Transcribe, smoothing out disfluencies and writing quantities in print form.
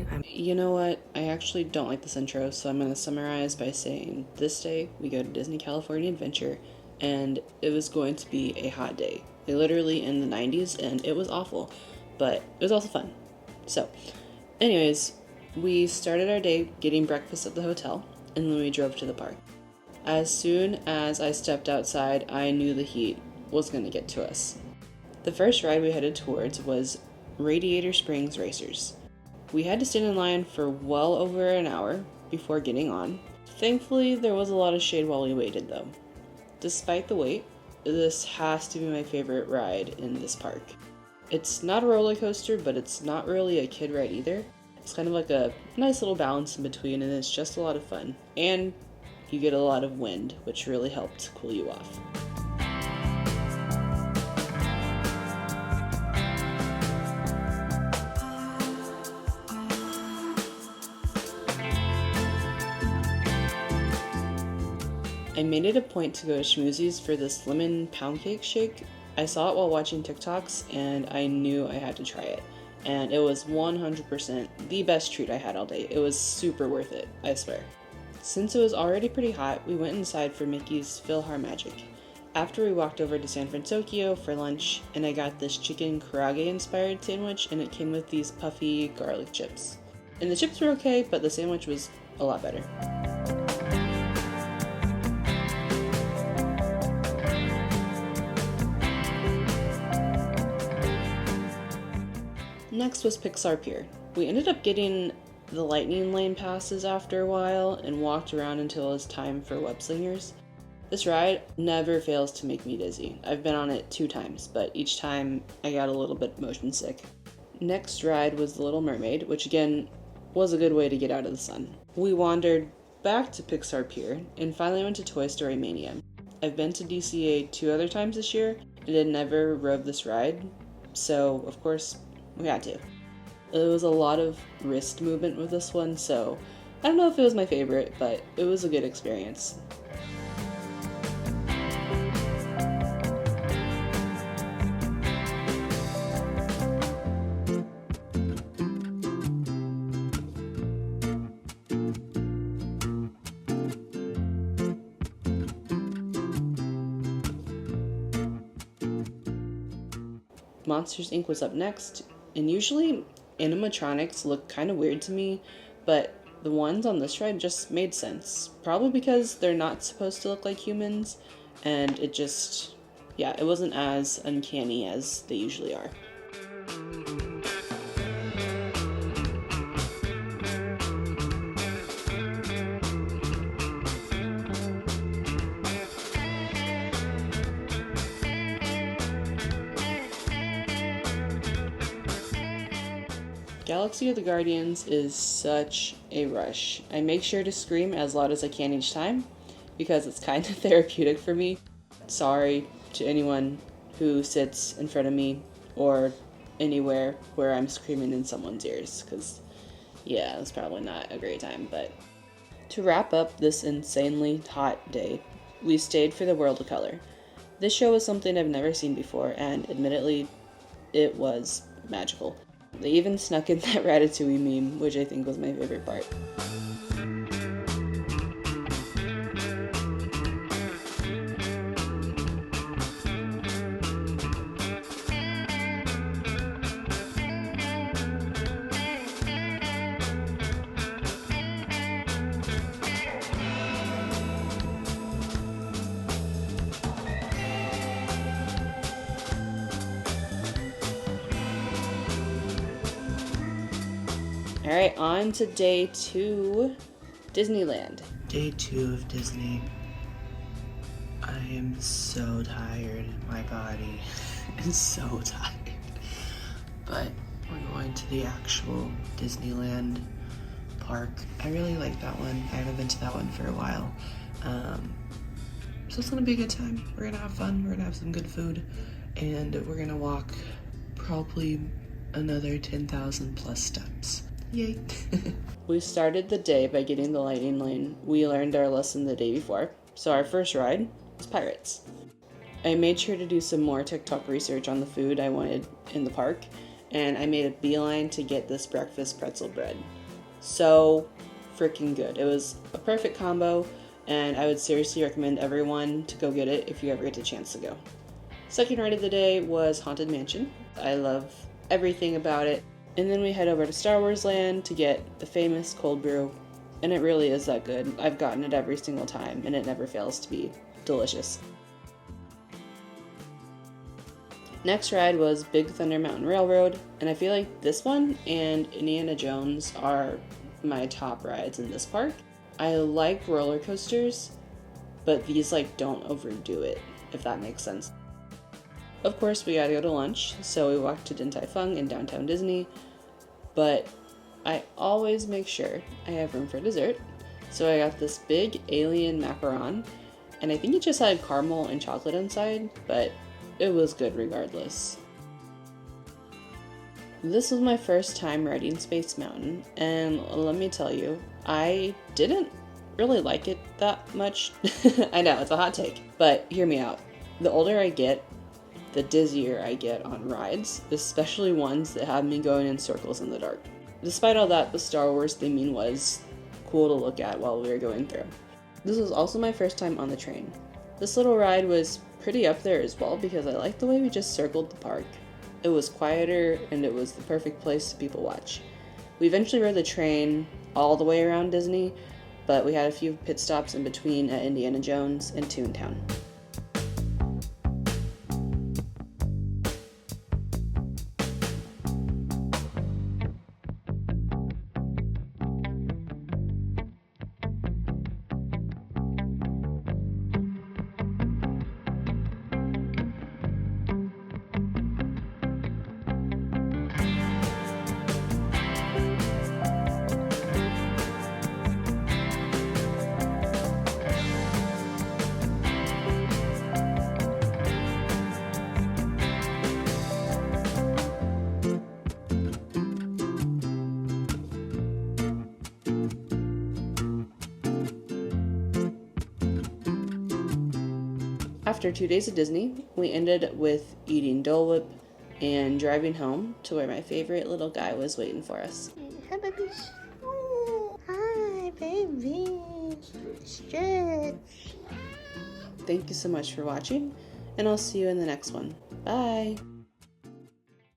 day. You know what? I actually don't like this intro, so I'm going to summarize by saying this day we go to Disney California Adventure, and it was going to be a hot day. Literally in the 90s, and it was awful, but it was also fun. So, anyways, we started our day getting breakfast at the hotel, and then we drove to the park. As soon as I stepped outside, I knew the heat was going to get to us. The first ride we headed towards was Radiator Springs Racers. We had to stand in line for well over an hour before getting on. Thankfully, there was a lot of shade while we waited though. Despite the wait, this has to be my favorite ride in this park. It's not a roller coaster, but it's not really a kid ride either. It's kind of like a nice little balance in between, and it's just a lot of fun. And you get a lot of wind, which really helped cool you off. I made it a point to go to Schmoozies for this lemon pound cake shake. I saw it while watching TikToks and I knew I had to try it. And it was 100% the best treat I had all day. It was super worth it, I swear. Since it was already pretty hot, we went inside for Mickey's PhilharMagic. After we walked over to San Francisco for lunch, and I got this chicken karaage inspired sandwich, and it came with these puffy garlic chips. And the chips were okay, but the sandwich was a lot better. Next was Pixar Pier. We ended up getting the Lightning Lane passes after a while and walked around until it was time for Web Slingers. This ride never fails to make me dizzy. I've been on it 2 times, but each time I got a little bit motion sick. Next ride was The Little Mermaid, which again was a good way to get out of the sun. We wandered back to Pixar Pier and finally went to Toy Story Mania. I've been to DCA 2 other times this year and had never rode this ride, so of course we had to. There was a lot of wrist movement with this one, so I don't know if it was my favorite, but it was a good experience. Monsters Inc. was up next, and usually animatronics look kind of weird to me, but the ones on this ride just made sense. Probably because they're not supposed to look like humans, and it wasn't as uncanny as they usually are. Galaxy of the Guardians is such a rush. I make sure to scream as loud as I can each time because it's kind of therapeutic for me. Sorry to anyone who sits in front of me or anywhere where I'm screaming in someone's ears because, yeah, it's probably not a great time. But to wrap up this insanely hot day, we stayed for the World of Color. This show was something I've never seen before, and admittedly, it was magical. They even snuck in that Ratatouille meme, which I think was my favorite part. Alright, on to day 2, Disneyland. Day 2 of Disney. I am so tired. My body is so tired. But we're going to the actual Disneyland park. I really like that one. I haven't been to that one for a while. So it's gonna be a good time. We're gonna have fun. We're gonna have some good food. And we're gonna walk probably another 10,000 plus steps. Yay. We started the day by getting the Lightning Lane. We learned our lesson the day before, so our first ride was Pirates. I made sure to do some more TikTok research on the food I wanted in the park, and I made a beeline to get this breakfast pretzel bread. So freaking good. It was a perfect combo, and I would seriously recommend everyone to go get it if you ever get the chance to go. Second ride of the day was Haunted Mansion. I love everything about it. And then we head over to Star Wars Land to get the famous cold brew, and it really is that good. I've gotten it every single time, and it never fails to be delicious. Next ride was Big Thunder Mountain Railroad, and I feel like this one and Indiana Jones are my top rides in this park. I like roller coasters, but these don't overdo it, if that makes sense. Of course, we gotta go to lunch, so we walked to Din Tai Fung in downtown Disney, but I always make sure I have room for dessert, so I got this big alien macaron, and I think it just had caramel and chocolate inside, but it was good regardless. This was my first time riding Space Mountain, and let me tell you, I didn't really like it that much. I know, it's a hot take, but hear me out. The older I get, the dizzier I get on rides, especially ones that have me going in circles in the dark. Despite all that, the Star Wars theming was cool to look at while we were going through. This was also my first time on the train. This little ride was pretty up there as well because I liked the way we just circled the park. It was quieter and it was the perfect place to people watch. We eventually rode the train all the way around Disney, but we had a few pit stops in between at Indiana Jones and Toontown. After 2 days of Disney, we ended with eating Dole Whip and driving home to where my favorite little guy was waiting for us. Hi, baby. Oh, hi, baby. Stretch. Thank you so much for watching, and I'll see you in the next one. Bye!